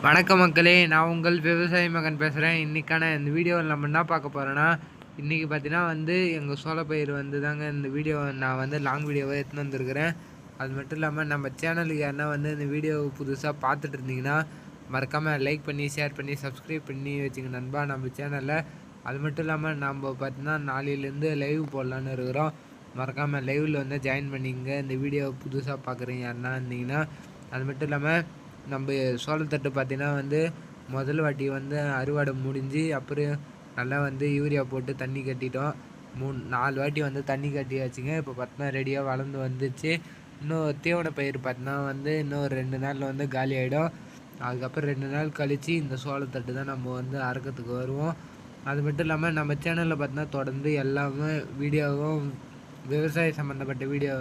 வணக்கம் மக்களே, நான் உங்கள் விவசாய மகன் பேசுகிறேன். இன்றைக்கான இந்த வீடியோவில் நம்ம என்ன பார்க்க போகிறோன்னா, இன்றைக்கி பார்த்தீங்கன்னா எங்கள் சோளப்பயிர் தாங்க இந்த வீடியோ நான் லாங் வீடியோவை எடுத்துன்னு வந்திருக்கிறேன். அது மட்டும் இல்லாமல் நம்ம சேனலுக்கு யாருன்னா இந்த வீடியோ புதுசாக பார்த்துட்டு இருந்தீங்கன்னா மறக்காமல் லைக் பண்ணி, ஷேர் பண்ணி, சப்ஸ்கிரைப் பண்ணி வச்சுங்க நண்பா நம்ம சேனலில். அது மட்டும் இல்லாமல் நம்ம பார்த்தீங்கன்னா நாளையிலேருந்து லைவ் போடலான்னு இருக்கிறோம். மறக்காமல் லைவில் ஜாயின் பண்ணிங்க. இந்த வீடியோ புதுசாக பார்க்குறீங்க யாருன்னா இருந்தீங்கன்னா. அது மட்டும் இல்லாமல் நம்ம சோளத்தட்டு பார்த்திங்கன்னா முதல் வாட்டி அறுவடை முடிஞ்சு அப்புறம் நல்லா யூரியா போட்டு தண்ணி கட்டிட்டோம். 4 வாட்டி தண்ணி கட்டியாச்சுங்க. இப்போ பார்த்தீங்கன்னா ரெடியாக வளர்ந்து வந்துச்சு. இன்னும் தீவன பயிர் பார்த்தீங்கன்னா இன்னும் 2 நாளில் காலி ஆகிடும். அதுக்கப்புறம் 2 நாள் கழித்து இந்த சோளத்தட்டு தான் நம்ம அறுக்கிறதுக்கு வருவோம். அது மட்டும் இல்லாமல் நம்ம சேனலில் பார்த்தீங்கன்னா தொடர்ந்து எல்லாமே வீடியோவும் விவசாய சம்மந்தப்பட்ட வீடியோ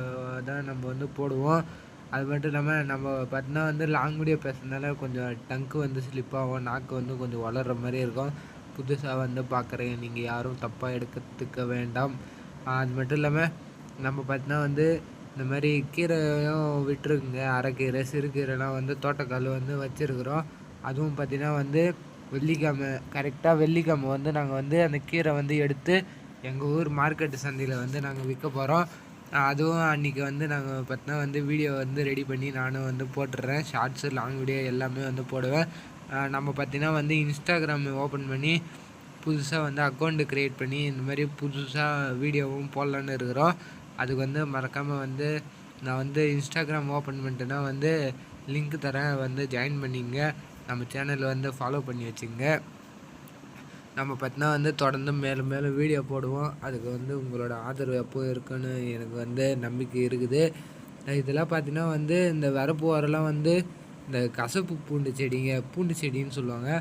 தான் நம்ம போடுவோம். அது மட்டும் இல்லாமல் நம்ம பார்த்தீங்கன்னா லாங் வீடியோ பேசுறதுனால கொஞ்சம் டங்க்கு ஸ்லிப் ஆகும், நாக்கு கொஞ்சம் வளர்கிற மாதிரி இருக்கும். புதுசாக பார்க்குறேன், நீங்கள் யாரும் தப்பாக எடுத்துக்க வேண்டாம். அது மட்டும் இல்லாமல் நம்ம பார்த்தீங்கன்னா இந்த மாதிரி கீரையும் விட்டுருக்குங்க. அரைக்கீரை, சிறுகீரைலாம் தோட்டக்கால் வச்சுருக்குறோம். அதுவும் பார்த்திங்கன்னா வெள்ளிக்கிழமை கரெக்டாக வெள்ளிக்கிழமை நாங்கள் அந்த கீரை எடுத்து எங்கள் ஊர் மார்க்கெட்டு சந்தையில் நாங்கள் விற்க போகிறோம். அதுவும் அன்றைக்கி நாங்கள் பார்த்தீங்கன்னா வீடியோ ரெடி பண்ணி நானும் போட்டுடுறேன். ஷார்ட்ஸு, லாங் வீடியோ எல்லாமே போடுவேன். நம்ம பார்த்திங்கன்னா இன்ஸ்டாகிராம் ஓப்பன் பண்ணி புதுசாக அக்கௌண்ட்டு க்ரியேட் பண்ணி இந்த மாதிரி புதுசாக வீடியோவும் போடலான்னு இருக்கிறோம். அதுக்கு மறக்காமல் நான் இன்ஸ்டாகிராம் ஓப்பன் பண்ணிட்டேன்னா லிங்க் தரேன், ஜாயின் பண்ணிங்க. நம்ம சேனலில் ஃபாலோ பண்ணி வச்சுங்க. நம்ம பார்த்தீங்கன்னா தொடர்ந்து மேலும் மேலும் வீடியோ போடுவோம். அதுக்கு உங்களோட ஆதரவு எப்போ இருக்குன்னு எனக்கு நம்பிக்கை இருக்குது. இதெல்லாம் பார்த்தீங்கன்னா இந்த வரப்பு ஓரெல்லாம் இந்த கசப்பு பூண்டு செடிங்க, பூண்டு செடின்னு சொல்லுவாங்க.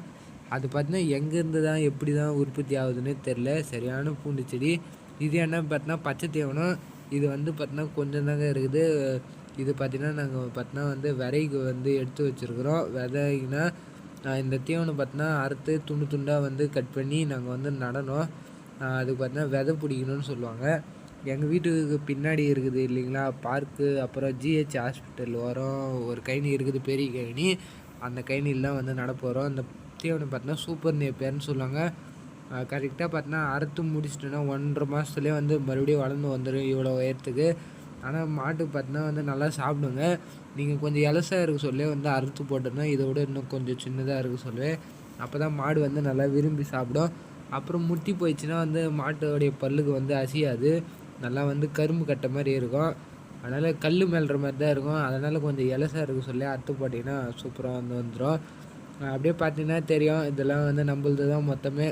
அது பார்த்தீங்கன்னா எங்கேருந்து தான் எப்படி தான் உற்பத்தி ஆகுதுன்னு தெரில. சரியான பூண்டு செடி. இது என்ன பார்த்தீங்கன்னா பச்சை தீவனம். இது பார்த்தீங்கன்னா கொஞ்சம் தாங்க இருக்குது. இது பார்த்திங்கன்னா நாங்கள் பார்த்தீங்கன்னா விதைக்கு எடுத்து வச்சுருக்குறோம். விதைக்குன்னா இந்த தீவனம் பார்த்தீங்கன்னா அறுத்து துண்டு துண்டாக கட் பண்ணி நாங்கள் நடணும். அதுக்கு பார்த்தீங்கன்னா விதை பிடிக்கணும்னு சொல்லுவாங்க. எங்கள் வீட்டுக்கு பின்னாடி இருக்குது இல்லைங்களா பார்க்கு, அப்புறம் ஜிஹெச் ஹாஸ்பிட்டல் வரோம் ஒரு கழனி இருக்குது, பெரிய கழனி. அந்த கழனியில் தான் நடப்போகிறோம். இந்த தீவனம் பார்த்தீங்கன்னா சூப்பர் நேப்பியர்னு சொல்லுவாங்க. கரெக்டாக பார்த்தீங்கன்னா அறுத்து முடிச்சிட்டோன்னா 1.5 மாதத்துலேயே மறுபடியும் வளர்ந்து வந்துடும் இவ்வளோ உயரத்துக்கு. ஆனால் மாட்டுக்கு பார்த்தீங்கன்னா நல்லா சாப்பிடுங்க. நீங்கள் கொஞ்சம் இலசாக இருக்க சொல்லி அறுத்து போட்டோன்னா இதை விட இன்னும் கொஞ்சம் சின்னதாக இருக்க சொல்லுவேன். அப்போ தான் மாடு நல்லா விரும்பி சாப்பிடும். அப்புறம் முட்டி போயிடுச்சுன்னா மாட்டோடைய பல்லுக்கு அசியாது. நல்லா கரும்பு கட்ட மாதிரி இருக்கும். அதனால் கல் மேல்ற மாதிரி தான் இருக்கும். அதனால் கொஞ்சம் இலசாக இருக்க சொல்லி அறுத்து போட்டிங்கன்னா சூப்பராக வந்துடும். அப்படியே பார்த்தீங்கன்னா தெரியும், இதெல்லாம் நம்மளது தான் மொத்தமே.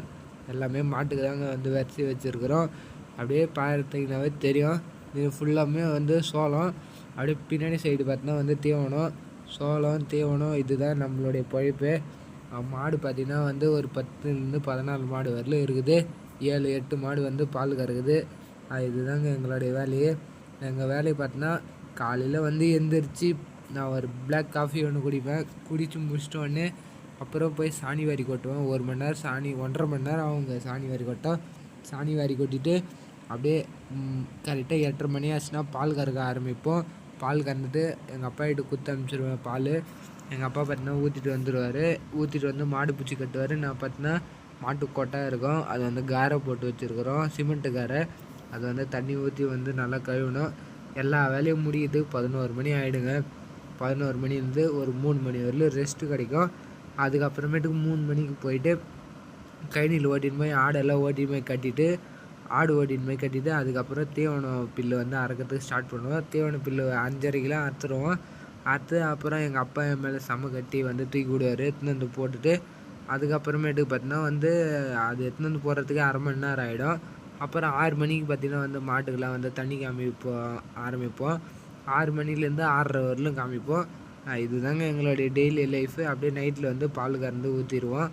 எல்லாமே மாட்டுக்கு தாங்க வரிசை வச்சுருக்குறோம். அப்படியே பார்த்தீங்கன்னாவே தெரியும், இது ஃபுல்லாமே சோளம். அப்படியே பின்னாடி சைடு பார்த்தீங்கன்னா தீவனம், சோளம், தீவனம். இதுதான் நம்மளுடைய பொழைப்பு. மாடு பார்த்திங்கன்னா ஒரு 10லேருந்து 14 மாடு வரலும் இருக்குது. 7-8 மாடு பால் கறக்குது. இதுதாங்க எங்களுடைய வேலையே. எங்கள் வேலையை பார்த்தீங்கன்னா காலையில் எந்திரிச்சு நான் ஒரு பிளாக் காஃபி ஒன்று குடிப்பேன். குடித்து முடிச்சிட்டோடனே அப்புறம் போய் சாணி வாரி கொட்டுவேன். 1 மணி நேரம் சாணி, 1.5 மணி நேரம் அவங்க சாணி வாரி கொட்டோம். சாணி வாரி கொட்டிட்டு அப்படியே கரெக்டாக 8:30 மணி ஆச்சுன்னா பால் கறக்க ஆரம்பிப்போம். பால் கறந்துட்டு எங்கள் அப்பா கிட்ட குத்து அனுப்பிச்சிடுவேன் பால். எங்கள் அப்பா பார்த்தீங்கன்னா ஊற்றிட்டு வந்துடுவார். ஊற்றிட்டு மாடு பூச்சி கட்டுவார். நான் பார்த்தீங்கன்னா மாட்டு கொட்டாக இருக்கும், அது காரை போட்டு வச்சுருக்குறோம், சிமெண்ட்டு காரை. அது தண்ணி ஊற்றி நல்லா கழுவணும். எல்லா வேலையும் முடியுது 11 மணி ஆகிடுங்க. 11 மணிலேருந்து ஒரு 3 மணி வரலும் ரெஸ்ட்டு கிடைக்கும். அதுக்கப்புறமேட்டுக்கு 3 மணிக்கு போயிட்டு கழனியில் ஓட்டின்னு போய் ஆடெல்லாம் ஓட்டின்னு போய் கட்டிட்டு, ஆடு ஓட்டின்னு போய் கட்டிட்டு அதுக்கப்புறம் தீவனம் பில்லு அறுக்கிறதுக்கு ஸ்டார்ட் பண்ணுவோம். தீவன பில்லு 5:30 அறுத்துருவோம். அறுத்து அப்புறம் எங்கள் அப்பா என் மேலே செம்ம கட்டி தூக்கி விடுவார். எடுத்துன்னு போட்டுட்டு அதுக்கப்புறமேட்டுக்கு பார்த்தீங்கன்னா அது எடுத்துன்னு போடுறதுக்கு 1/2 மணி நேரம் ஆகிடும். அப்புறம் 6 மணிக்கு பார்த்தீங்கன்னா மாட்டுக்கெல்லாம் தண்ணி ஆரம்பிப்போம். 6 மணிலேருந்து 6:30 வரலும் காமிப்போம். இதுதாங்க எங்களுடைய டெய்லி லைஃபு. அப்படியே நைட்டில் பால் கறந்து ஊற்றிடுவோம்.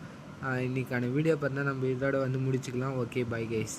இன்றைக்கான வீடியோ பார்த்தா நம்ம இதோட முடிச்சுக்கலாம். Okay, bye guys.